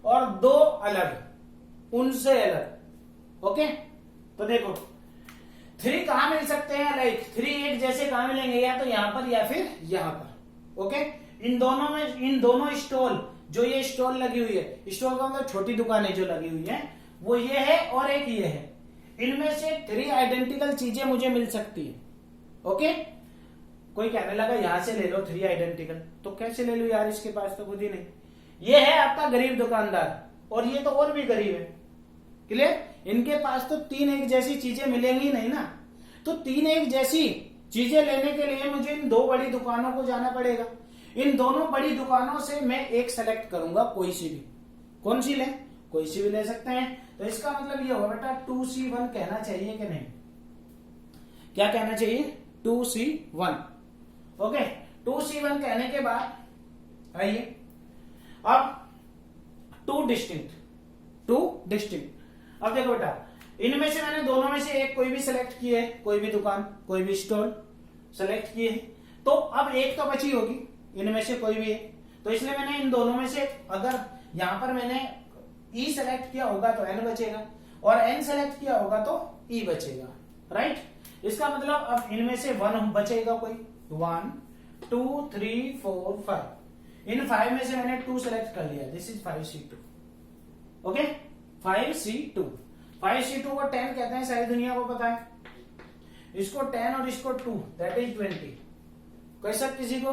और 2 अलग, उनसे अलग। ओके, तो देखो 3 कहां मिल सकते हैं अलाइक, 3 एक जैसे कहां मिलेंगे, या तो यहां पर या फिर यहां पर। ओके, इन दोनों स्टॉल, जो ये स्टॉल लगी हुई है, स्टॉल का मतलब छोटी दुकानें जो लगी हुई है, वो ये है और एक ये है, इनमें से 3 आइडेंटिकल चीजें मुझे मिल सकती है। ओके, कोई कहने लगा यहां से ले लो 3 आइडेंटिकल, तो कैसे ले लो यार, इसके पास तो खुद ही नहीं। ये है आपका गरीब दुकानदार और ये तो और भी गरीब है, क्लियर। इनके पास तो 3 एक जैसी चीजें मिलेंगी नहीं ना, तो 3 एक जैसी चीजें लेने के लिए मुझे इन 2 बड़ी दुकानों को जाना पड़ेगा। इन दोनों बड़ी दुकानों से मैं एक सेलेक्ट करूंगा, कोई सी भी, कौन सी ले, कोई सी भी ले सकते हैं। तो इसका मतलब ये होगा बेटा 2C1 कहना चाहिए कि नहीं, क्या कहना चाहिए, 2C1। ओके, 2C1 कहने के बाद आइए अब 2 डिस्टिंक्ट। अब देखो बेटा, इनमें से मैंने दोनों में से एक कोई भी सिलेक्ट की है, कोई भी दुकान, कोई भी स्टॉल सेलेक्ट किए है, तो अब एक तो बची होगी, इनमें से कोई भी है। तो इसलिए मैंने इन दोनों में से, अगर यहां पर मैंने E सेलेक्ट किया होगा तो N बचेगा, और N सेलेक्ट किया होगा तो E बचेगा, राइट। इसका मतलब अब इनमें से 1 बचेगा कोई, 1 2 3 4 5, इन 5 में से मैंने 2 सेलेक्ट कर लिया, this is 5C2। Okay, 5C2 को 10 कहते हैं, सारी दुनिया को पता है। इसको 10 और इसको 2, दैट इज 20। कैसा किसी को,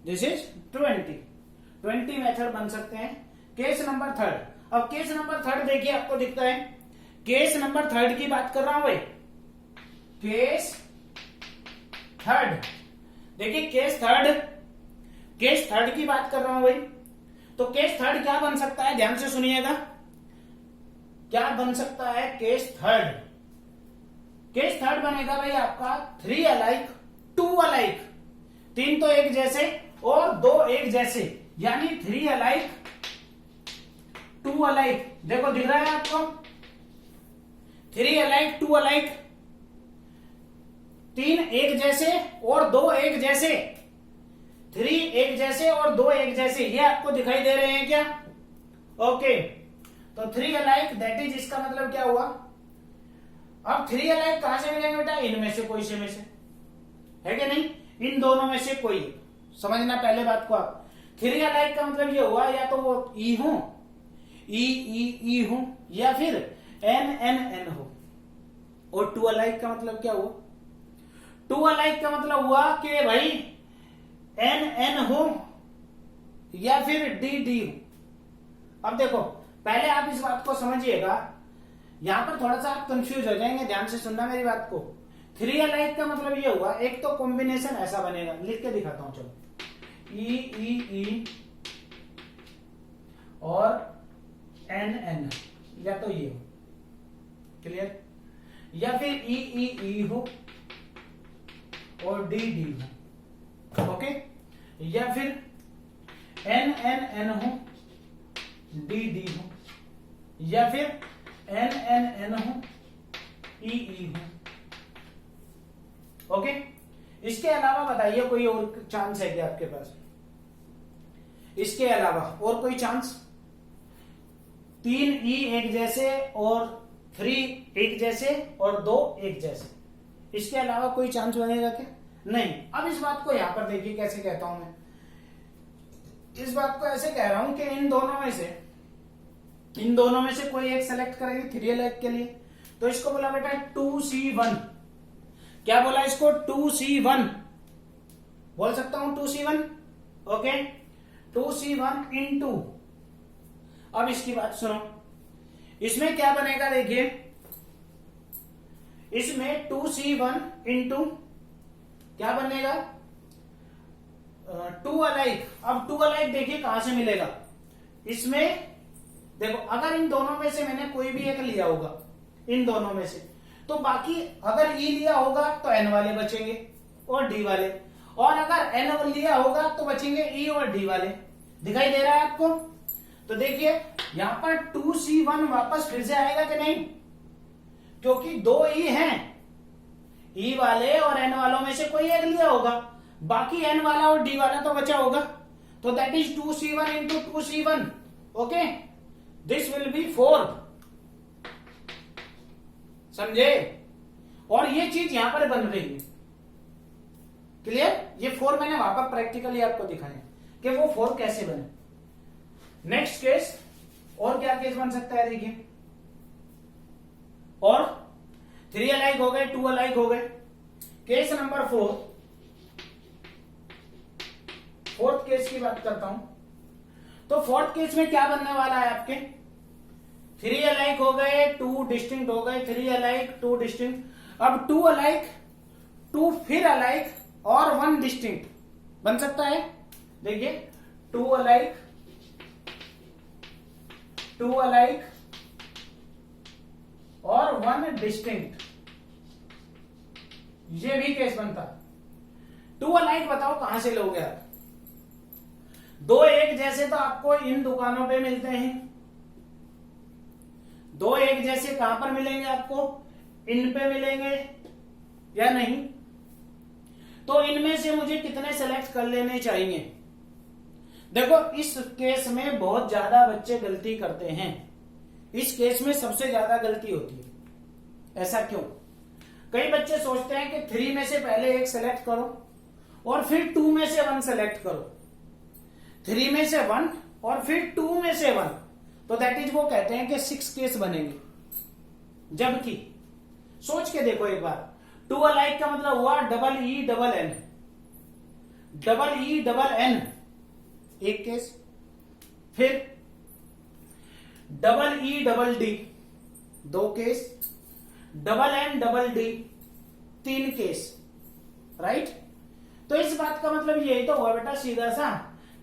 दिस इज 20 मेथड बन सकते हैं। केस नंबर 3, अब केस नंबर 3 देखिए, आपको दिखता है, केस नंबर 3 की बात कर रहा हूं भाई, केस 3, देखिए केस 3 की बात कर रहा हूं भाई। तो केस 3 क्या बन सकता है, ध्यान से सुनिएगा, क्या बन सकता है केस 3। केस 3 बनेगा भाई आपका 3 अलाइक 2 अलाइक, 3 तो एक जैसे और 2 एक जैसे, यानी 3 अलाइक 2 अलाइक। देखो दिख रहा है आपको, 3 अलाइक 2 अलाइक, 3 एक जैसे और 2 एक जैसे, 3 एक जैसे और 2 एक जैसे, ये आपको दिखाई दे रहे हैं क्या। ओके, तो 3 अलाइक, दैट इज, इसका मतलब क्या हुआ, अब 3 अलाइक कहां से मिलेंगे बेटा, इनमें से कोई से में से, है कि नहीं, इन दोनों में से कोई, समझना पहले बात को आप। 3 अलाइक का मतलब ये हुआ, या तो वो ई हो, ई हो, या फिर एन हो। और 2 अलाइक का मतलब क्या हुआ, 2 अलाइक का मतलब हुआ कि भाई एन हो या फिर डी हो। अब देखो पहले आप इस बात को समझिएगा, यहां पर थोड़ा सा आप कंफ्यूज हो जाएंगे, ध्यान से सुनना मेरी बात को। 3 अलाइक का मतलब ये हुआ, एक तो कॉम्बिनेशन ऐसा बनेगा, लिख के दिखाता हूं, चलो, ई और एन, या तो ये हो, क्लियर, या फिर ई हो और डी हो। ओके, या फिर एन हो, डी हो, या फिर एन हो, ई हो। ओके, इसके अलावा बताइए कोई और चांस है क्या आपके पास, इसके अलावा और कोई चांस। 3 ई एक जैसे और 3 एक जैसे और 2 एक जैसे, इसके अलावा कोई चांस बनेगा क्या, नहीं। अब इस बात को यहां पर देखिए कैसे कहता हूं मैं, इस बात को ऐसे कह रहा हूं कि इन दोनों में से कोई एक सेलेक्ट करेंगे 3 अलाइक के लिए, तो इसको बोला बेटा 2C1। क्या बोला इसको, 2C1 बोल सकता हूं, 2C1। ओके, 2C1 इंटू, अब इसकी बात सुनो, इसमें क्या बनेगा देखिए, इसमें 2C1 इंटू क्या बनेगा, 2 अलाइक। अब 2 अलाइक देखिए कहां से मिलेगा, इसमें देखो, अगर इन दोनों में से मैंने कोई भी एक लिया होगा, इन दोनों में से, तो बाकी अगर ई लिया होगा तो एन वाले बचेंगे और डी वाले, और अगर एन लिया होगा तो बचेंगे ई और डी वाले। दिखाई दे रहा है आपको? तो देखिए यहां पर 2C1 वापस फिर से आएगा कि नहीं, क्योंकि दो ई हैं, ई वाले और एन वालों में से कोई एक लिया होगा, बाकी एन वाला और डी वाला तो बचा होगा। तो that is 2C1 into 2C1। Okay, this will be 4। समझे? और ये चीज यहां पर बन रही है। क्लियर? ये 4 मैंने वहां पर प्रैक्टिकली आपको दिखाया कि वो 4 कैसे बने। नेक्स्ट केस, और क्या केस बन सकता है देखिए, और 3 अलाइक हो गए, 2 अलाइक हो गए। केस नंबर 4, फोर्थ केस की बात करता हूं। तो फोर्थ केस में क्या बनने वाला है आपके, 3 अलाइक हो गए, 2 डिस्टिंक्ट हो गए, 3 अलाइक 2 डिस्टिंक्ट। अब 2 अलाइक, 2 फिर अलाइक और 1 डिस्टिंक्ट बन सकता है। देखिए 2 अलाइक, 2 अलाइक और 1 डिस्टिंक्ट, ये भी केस बनता। 2 अलाइक बताओ कहां से लोगे आप? 2 एक जैसे तो आपको इन दुकानों पे मिलते हैं। 2 एक जैसे कहां पर मिलेंगे आपको? इन पे मिलेंगे या नहीं? तो इनमें से मुझे कितने सेलेक्ट कर लेने चाहिए? देखो इस केस में बहुत ज्यादा बच्चे गलती करते हैं, इस केस में सबसे ज्यादा गलती होती है। ऐसा क्यों? कई बच्चे सोचते हैं कि 3 में से पहले एक सेलेक्ट करो और फिर 2 में से 1 सेलेक्ट करो, 3 में से 1 और फिर 2 में से 1, तो दैट इज वो कहते हैं कि 6 केस बनेंगे। जबकि सोच के देखो एक बार, 2 अलाइक का मतलब हुआ double E double N, double E double N एक केस, फिर double E double D 2 case, double N double D 3 case, right? तो इस बात का मतलब यही तो हुआ बेटा सीधा सा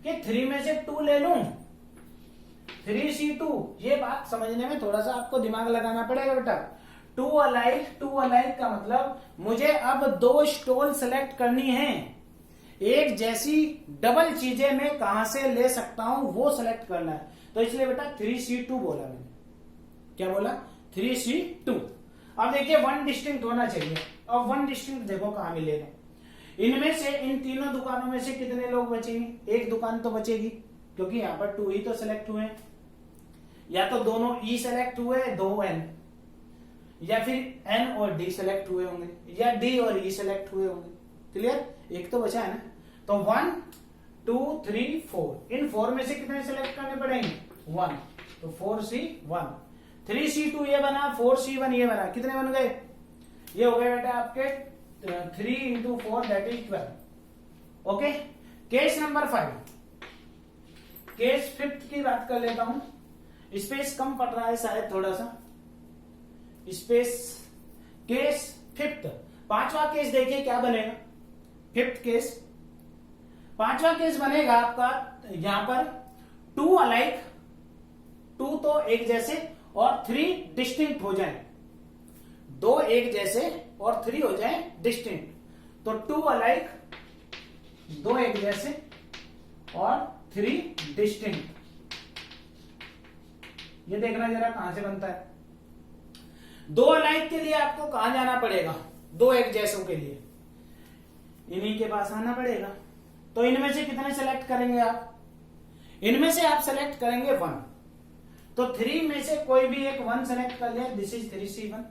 कि 3 में से 2 ले लूं, 3C2। ये बात समझने में थोड़ा सा आपको दिमाग लगाना पड़ेगा बेटा। 2 अलाइक का मतलब मुझे अब 2 स्टॉल सेलेक्ट करनी है, एक जैसी डबल चीजें मैं कहां से ले सकता हूं वो सेलेक्ट करना है। तो इसलिए बेटा 3C2 बोला मैंने। क्या बोला? 3C2। अब देखिए 1 डिस्टिंक्ट होना चाहिए। अब 1 डिस्टिंक्ट देखो कहां मिलेगा। इनमें से, इन तीनों दुकानों में से कितने लोग बचेंगे? एक दुकान तो बचेगी, क्योंकि यहां पर 2 ही तो सेलेक्ट हुए हैं। या तो दोनों ई सेलेक्ट हुए, 2 एन, या फिर एन और डी सेलेक्ट हुए होंगे, या डी और ई सेलेक्ट हुए होंगे। क्लियर? एक तो बचा है ना। तो 1 2 3 4, इन 4 में से कितने सेलेक्ट करने पड़ेंगे? 1। तो 4C1, 3C2 ये बना, 4C1 ये बना। कितने बन गए? ये हो गए बेटा आपके 3 into 4 that is 12। Okay, case number 5, case 5 की बात कर लेता हूं। स्पेस कम पड़ रहा है शायद थोड़ा सा स्पेस। केस 5, 5वां केस देखिए क्या बनेगा। 5th केस, 5वां केस बनेगा आपका यहां पर 2 अलाइक, 2 तो एक जैसे और 3 डिस्टिंक्ट हो जाए, 2 एक जैसे और 3 हो जाए डिस्टिंक्ट। तो 2 अलाइक, 2 एक जैसे और 3 डिस्टिंक्ट। ये देखना जरा कहां से बनता है। 2 अलाइक के लिए आपको कहां जाना पड़ेगा? 2 एक जैसों के लिए इन्हीं के पास आना पड़ेगा। तो इनमें से कितने सेलेक्ट करेंगे आप? इनमें से आप सेलेक्ट करेंगे 1। तो 3 में से कोई भी एक 1 सेलेक्ट कर लिया, दिस इज 3C1।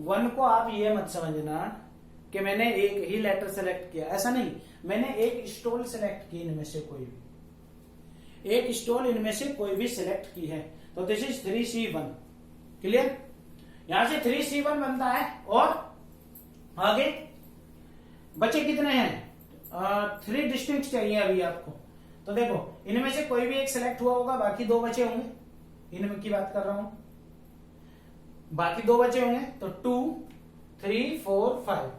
1 को आप ये मत समझना कि मैंने एक ही लेटर सेलेक्ट किया, ऐसा नहीं। मैंने एक स्टॉल सेलेक्ट की, इनमें से कोई भी एक स्टॉल इनमें से कोई भी सेलेक्ट की है। तो दिस इज 3C1। क्लियर? यहां से 3C1 बनता है। और आगे बचे कितने हैं? 3 डिस्टिंक्ट चाहिए अभी आपको। तो देखो इनमें से कोई भी एक सिलेक्ट हुआ होगा, बाकी 2 बचे होंगे। इनमें की बात कर रहा हूं, बाकी 2 बचे होंगे। तो 2 3 4 5,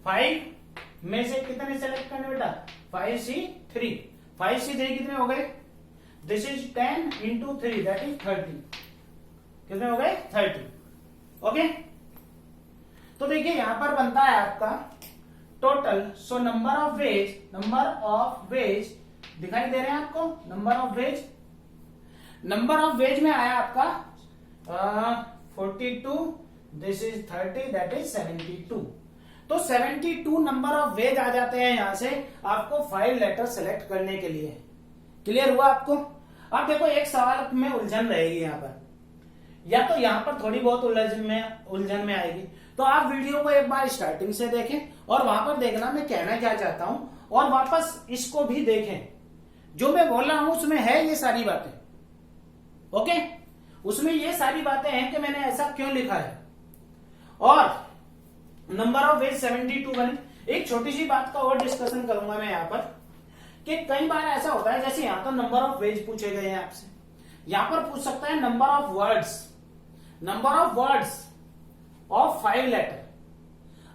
5 में से कितने सेलेक्ट करने बेटा? 5C3। 5C3 कितने हो गए? This is 10 into 3 that is 30। कितने हो गए? 30। ओके, तो देखिए यहां पर बनता है आपका total. So number of veg दिखाई दे रहे हैं आपको, नंबर ऑफ वेज में आया आपका 42, दिस इज 30, दैट इज 72। तो 72 नंबर ऑफ वेज आ जाते हैं यहां से आपको 5 लेटर सेलेक्ट करने के लिए। क्लियर हुआ आपको? अब देखो एक सवाल में उलझन रहेगी यहां पर, या तो यहां पर थोड़ी बहुत उलझन में आएगी, तो आप वीडियो को एक बार स्टार्टिंग से देखें और वहां पर देखना मैं कहना क्या चाहता हूं, और वापस इसको भी देखें। जो मैं बोल रहा हूं उसमें है ये सारी बातें, ओके? उसमें ये सारी बातें हैं कि मैंने ऐसा क्यों लिखा है। और नंबर ऑफ वेज 72 बने। एक छोटी सी बात का और डिस्कशन करूंगा मैं यहां पर, कि कई बार ऐसा होता है, जैसे यहां तो नंबर ऑफ वेज पूछे गए हैं आपसे, यहां पर पूछ सकता है number of words of 5 letter.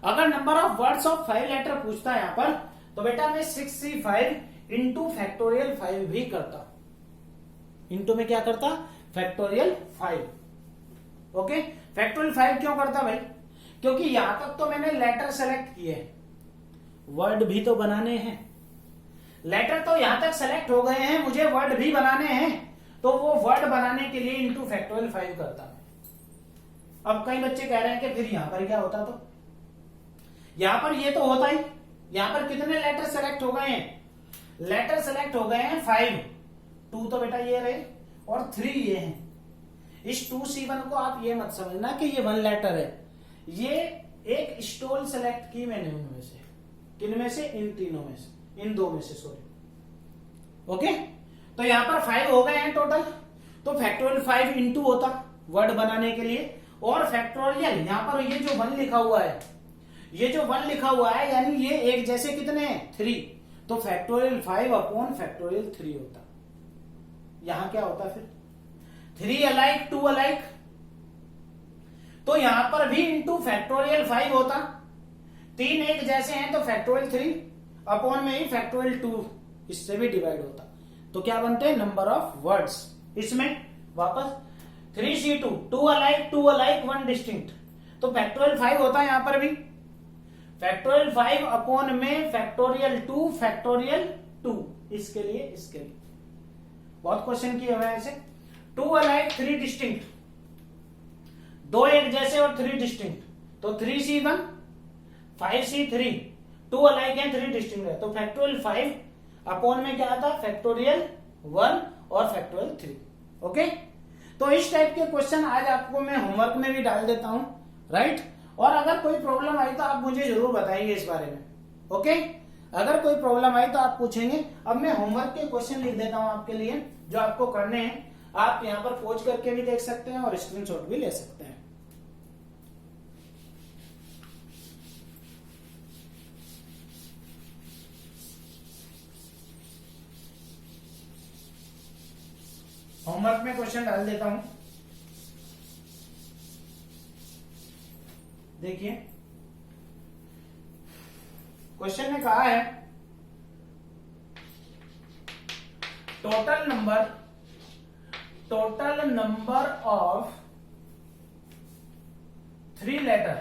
अगर number of words of 5 letter पूछता है यहां पर, तो बेटा मैं 65 इंटू फैक्टोरियल 5 भी करता। इंटू में क्या करता? फैक्टोरियल 5। ओके, फैक्टोरियल 5 क्यों करता भाई? क्योंकि यहां तक तो मैंने लेटर सेलेक्ट किए, वर्ड भी तो बनाने हैं। लेटर तो यहां तक सेलेक्ट हो गए हैं, मुझे वर्ड भी बनाने हैं, तो वो वर्ड बनाने के लिए इंटू फैक्टोरियल 5 करता है। अब कई बच्चे कह रहे हैं कि फिर यहां पर क्या होता? तो यहां पर ये तो होता ही। यहां पर कितने लेटर सेलेक्ट हो गए हैं? लेटर सेलेक्ट हो गए हैं 5, 2 तो बेटा ये रहे और 3 ये हैं। इस 2C1 को आप ये मत समझना कि ये 1 लेटर है, ये एक स्टोल सेलेक्ट की मैंने उनमें से। किन में से? इन तीनों में से, इन 2 में से, सॉरी। ओके, तो यहां पर 5 हो गए हैं टोटल, तो फैक्टोरियल 5 इंटू होता वर्ड बनाने के लिए, और फैक्टोरियल यहां पर ये जो 1 लिखा हुआ है, ये जो 1 लिखा हुआ है, यानी ये एक जैसे कितने हैं? 3, तो फैक्टोरियल 5 अपॉन फैक्टोरियल 3 होता। यहां क्या होता फिर? 3 अलाइक 2 अलाइक, तो यहां पर भी इंटू फैक्टोरियल 5 होता। 3 एक जैसे हैं तो फैक्टोरियल 3 अपॉन में ही फैक्टोरियल 2 इससे भी डिवाइड होता। तो क्या बनते हैं? Number of words. इसमें वापस 3C2, 2 अलाइक 1 डिस्टिंक्ट, तो फैक्टोरियल 5 होता है यहां पर भी। फैक्टोरियल 5 अपॉन में फैक्टोरियल 2, इसके लिए बहुत क्वेश्चन किए हुए हैं ऐसे। 2 अलाइक 3 डिस्टिंक्ट, 2 एक जैसे और 3 डिस्टिंक्ट, तो 3C1, 5C3, 2 अलाइक है 3 डिस्टिंक्ट है, तो फैक्टोरियल 5 अपॉन में क्या आता? फैक्टोरियल 1 और फैक्टोरियल 3। ओके, तो इस टाइप के क्वेश्चन आज आपको मैं होमवर्क में भी डाल देता हूं, राइट? और अगर कोई प्रॉब्लम आई तो आप मुझे जरूर बताएंगे इस बारे में। ओके, अगर कोई प्रॉब्लम आई तो आप पूछेंगे। अब मैं होमवर्क के क्वेश्चन लिख देता हूं आपके लिए, जो आपको करने हैं। आप यहां पर पॉज करके भी देख सकते हैं और स्क्रीनशॉट भी ले सकते हैं। होमवर्क में क्वेश्चन डाल देता हूं, देखिए। क्वेश्चन में कहा है total number of 3 letter,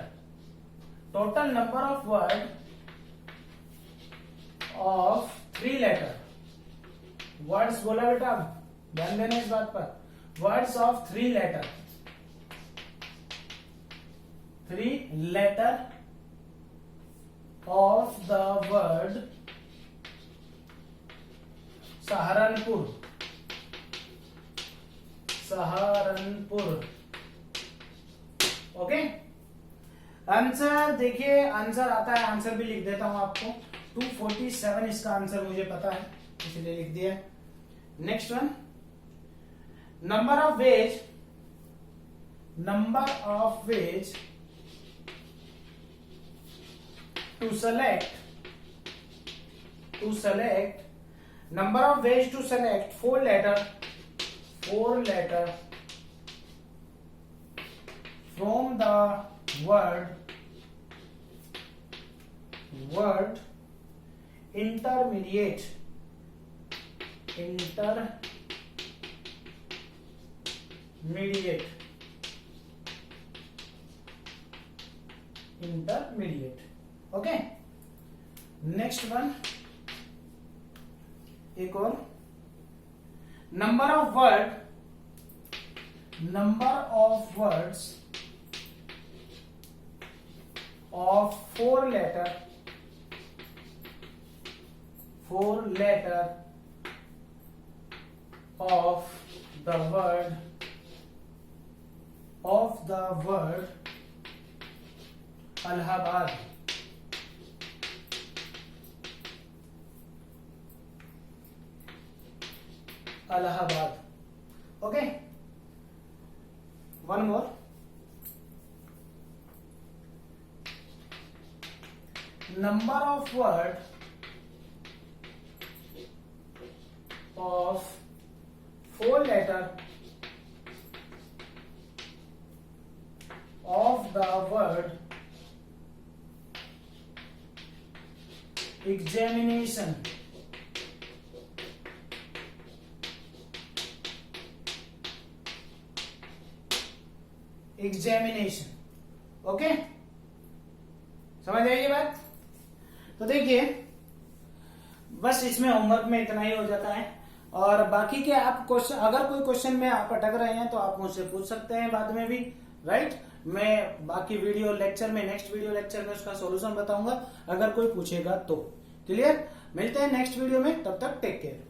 total number of word of 3 letter. Words बोला बेटा, ध्यान देना इस बात पर। Words of 3 letter, 3 letter of the word Saharanpur. Okay, answer देखिए, आंसर आता है, आंसर भी लिख देता हूं आपको। 247 इसका आंसर मुझे पता है, इसलिए लिख दिया। Next one, number of ways to select 4 letter from the word intermediate intermediate. Okay, next one, एक और, number of words of four letter of the word Allahabad। Okay, one more, number of word of four letter of the word examination। Okay, समझ आएगी बात? तो देखिए, बस इसमें homework में इतना ही हो जाता है, और बाकी के आप क्वेश्चन, अगर कोई क्वेश्चन में आप अटक रहे हैं तो आप मुझसे पूछ सकते हैं बाद में भी, राइट। मैं बाकी वीडियो लेक्चर में, नेक्स्ट वीडियो लेक्चर में उसका सॉल्यूशन बताऊंगा अगर कोई पूछेगा तो। क्लियर? मिलते हैं नेक्स्ट वीडियो में, तब तक टेक केयर।